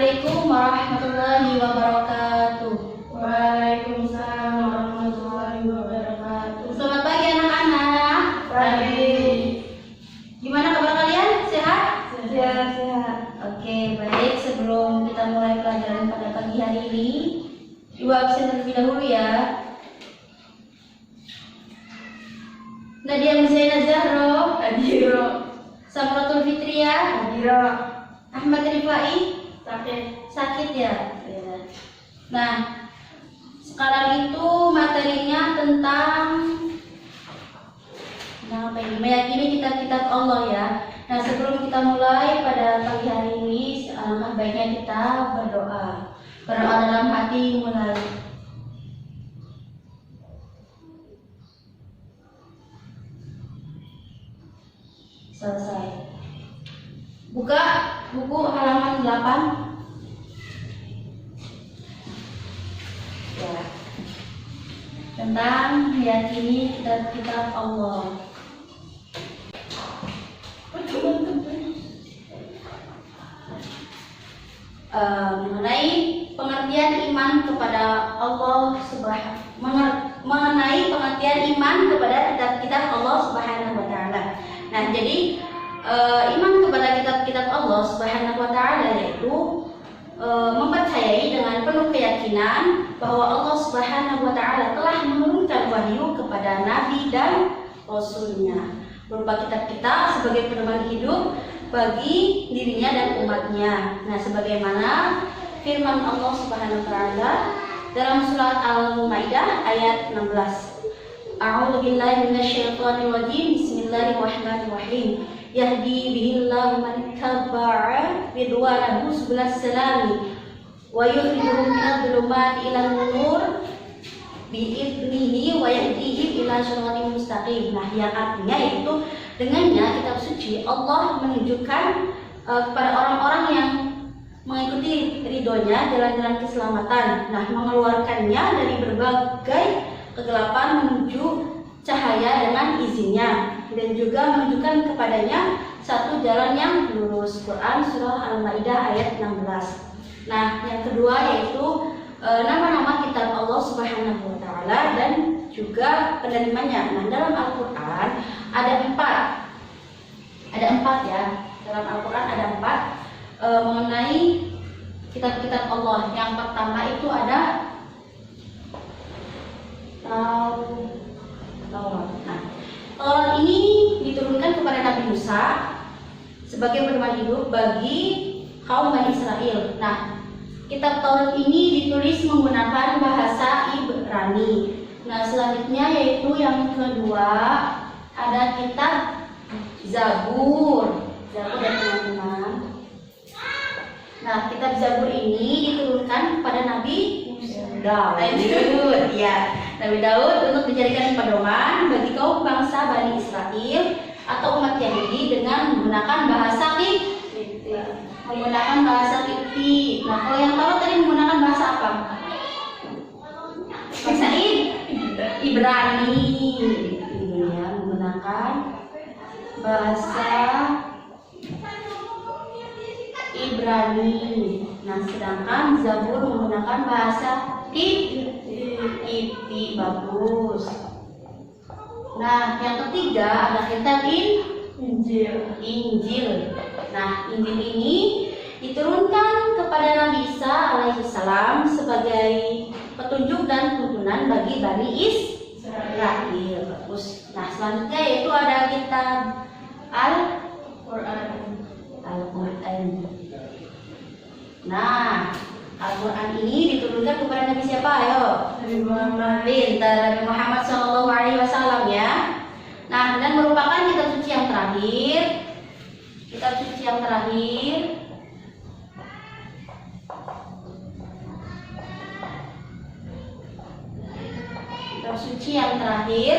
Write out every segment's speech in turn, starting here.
Assalamualaikum warahmatullahi wabarakatuh. Waalaikumsalam warahmatullahi wabarakatuh. Selamat pagi anak-anak. Pagi. Gimana kabar kalian? Sehat? Sehat. Oke, baik. Sebelum kita mulai pelajaran pada pagi hari ini, Ibu absen terlebih dahulu ya. Nadia Muzaina Zahro, Adiro. Samratul Fitriah, Adiro. Ahmad Rifai, Sakit. ya. Nah, sekarang itu materinya tentang apa ini? Meyakini kitab-kitab Allah ya. Nah, sebelum kita mulai pada pagi hari ini, alangkah baiknya kita berdoa. Berdoa dalam hati mulai. Selesai. Buka buku halaman 8. Ya. Tentang meyakini kitab-kitab Allah. Mengenai pengertian iman kepada Allah mengenai pengertian iman kepada kitab-kitab Allah Subhanahu wa taala. Nah, jadi iman kepada kitab-kitab Allah Subhanahu wa taala yaitu mempercayai dengan penuh keyakinan bahwa Allah Subhanahu wa taala telah menurunkan wahyu kepada nabi dan rasulnya berupa kitab-kitab sebagai pedoman hidup bagi dirinya dan umatnya. Nah, sebagaimana firman Allah Subhanahu wa taala dalam surat Al-Maidah ayat 16. A'udzu billahi minasyaitonir rajim. Bismillahirrahmanirrahim. Yahdi bihillahu man taba'a ridwanahu subhanas salami wa yukhrijuhum minadh dhulumati ilan nur bi'idnihi wa yahdihim ila shiratal mustaqim. Nah, yang artinya yaitu dengannya kitab suci Allah menunjukkan kepada orang-orang yang mengikuti ridhonya jalan-jalan keselamatan. Nah, mengeluarkannya dari berbagai kegelapan menuju cahaya dengan izinnya, dan juga menunjukkan kepadanya satu jalan yang lurus. Quran surah Al-Maidah ayat 16. Nah, yang kedua yaitu nama-nama kitab Allah Subhanahu wa taala dan juga penerimanya. Nah, dalam Al-Qur'an ada empat ya. Dalam Al-Qur'an ada 4 mengenai kitab-kitab Allah. Yang pertama itu ada Taurat. Nah, Taurat ini diturunkan kepada Nabi Musa sebagai pedoman hidup bagi kaum Bani Israel. Nah, kitab Taurat ini ditulis menggunakan bahasa Ibrani. Nah, selanjutnya yaitu yang kedua ada kitab Zabur. Zabur dan teman-teman. Nah, kitab Zabur ini diturunkan kepada Nabi Daud. Ya, Nabi Daud untuk dijadikan pedoman bagi kaum bangsa Bani Israel atau umat Yahudi dengan menggunakan bahasa Kipti. Nah, kalau yang Taurat tadi menggunakan bahasa apa? Bahasa Ibrani. Ini ya, menggunakan bahasa Ibrani. Nah, sedangkan Zabur menggunakan bahasa Kipti. Bagus. Nah, yang ketiga ada kitab Injil. Nah, Injil ini diturunkan kepada Nabi Isa alaihissalam sebagai petunjuk dan tuntunan bagi Bani Israel. Bagus. Nah, selanjutnya yaitu ada kitab Al-Qur'an. Nah, Al-Quran ini diturunkan kepada Nabi siapa? Ayo. Nabi Muhammad. Pintar, Nabi Muhammad SAW ya. Nah, dan merupakan kitab suci yang terakhir. Kitab suci yang terakhir. Kitab suci yang terakhir.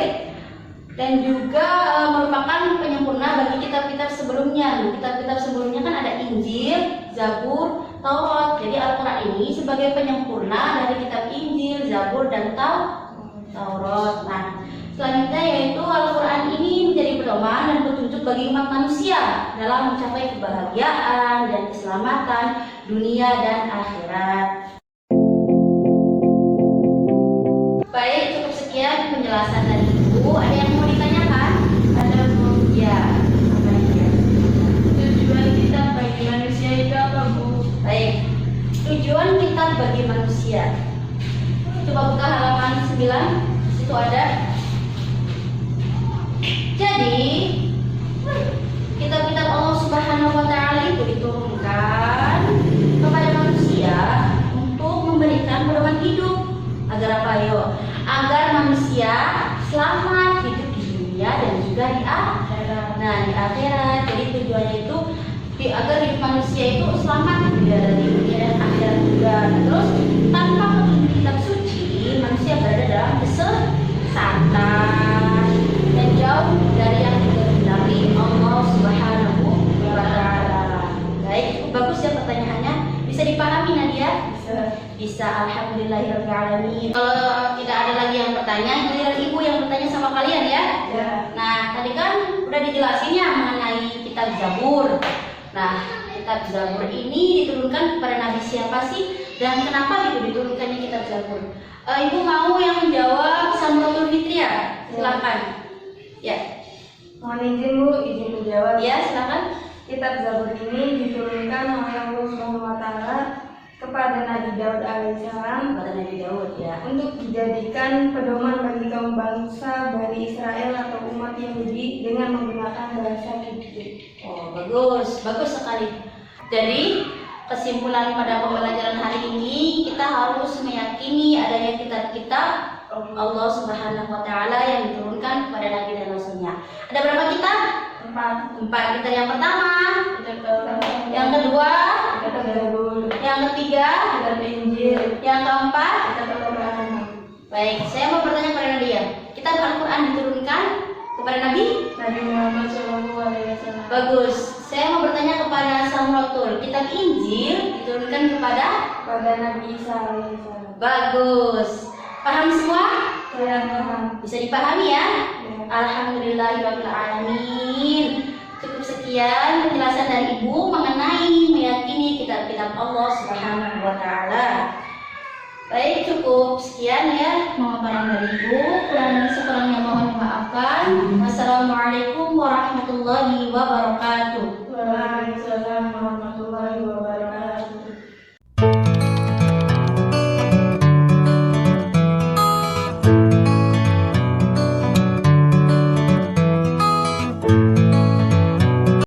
Dan juga merupakan penyempurna bagi kitab-kitab sebelumnya. Nah, kitab-kitab sebelumnya kan ada Injil, Zabur, Taurat. Jadi Al-Quran ini sebagai penyempurna dari kitab Injil, Zabur, dan Taurat. Nah, selanjutnya yaitu Al-Quran ini menjadi pedoman dan petunjuk petunjuk bagi umat manusia dalam mencapai kebahagiaan dan keselamatan dunia dan akhirat. Baik, cukup sekian penjelasan dari Ibu. Ada yang mau ditanyakan? Ada Bu. Ya, apa ya? Tujuan kita bagi manusia itu apa Bu? Baik, tujuan kitab bagi manusia. Coba buka halaman 9, situ ada. Jadi, kitab-kitab Allah Subhanahu wa Ta'ala itu diturunkan kepada manusia untuk memberikan pedoman hidup. Agar apa yo? Agar manusia selamat hidup di dunia dan juga di akhirat. Nah, di akhirat. Jadi tujuannya itu agar hidup manusia itu selamat gitu ya, dari dunia dan akhirat juga. Nah, terus tanpa petunjuk kitab suci, manusia berada dalam kesesatan dan jauh dari yang dikehendaki Allah Subhanahu wa Ta'ala. Baik, cukup bagus ya pertanyaannya. Bisa dipahami Nadia? Bisa. Alhamdulillahirabbil alamin. Kalau tidak ada lagi yang bertanya, giliran Ibu yang bertanya sama kalian ya. Ya. Nah, tadi kan udah dijelasin ya mengenai kitab Zabur. Nah, kitab Zabur ini diturunkan kepada Nabi siapa sih? Dan kenapa gitu diturunkannya kitab Zabur? Ibu mau yang menjawab Samratul Fitriyah? Silakan. Ya. Mohon izin Bu, izin menjawab. Ya, silakan. Kitab Zabur ini diturunkan oleh Allah Subhanahu wa Ta'ala kepada Nabi Daud alaihissalam Kepada Nabi Daud ya. untuk dijadikan pedoman bagi kaum bangsa Bani Israel atau umat Yahudi dengan menggunakan bahasa Kipti. Oh, bagus, bagus sekali. Jadi, kesimpulan pada pembelajaran hari ini, kita harus meyakini adanya kitab-kitab Allah Subhanahu wa Ta'ala yang diturunkan kepada Nabi dan Rasulnya. Ada berapa kitab? 4 kitab. Yang pertama, yang kedua, Kitab Zabur, yang ketiga, Kitab Injil, yang keempat. Kitab Al-Quran. Baik, saya mau bertanya kepada Nadia. Kitab Al-Quran diturunkan kepada Nabi? Nabi Muhammad SAW. Bagus. Saya mau bertanya kepada Samratul. Kitab Injil diturunkan kepada? Pada Nabi Isa alaihissalam. Bagus. Paham semua? Saya paham. Bisa dipahami ya? Ya. Alhamdulillahirabbil alamin. Cukup sekian penjelasan dari Ibu mengenai meyakini kitab-kitab Allah Subhanahu wa Ta'ala. Baik, cukup sekian ya pemaparan dari Ibu. Kurang dan sekurangnya mohon dimaafkan. Wassalamualaikum warahmatullahi wabarakatuh.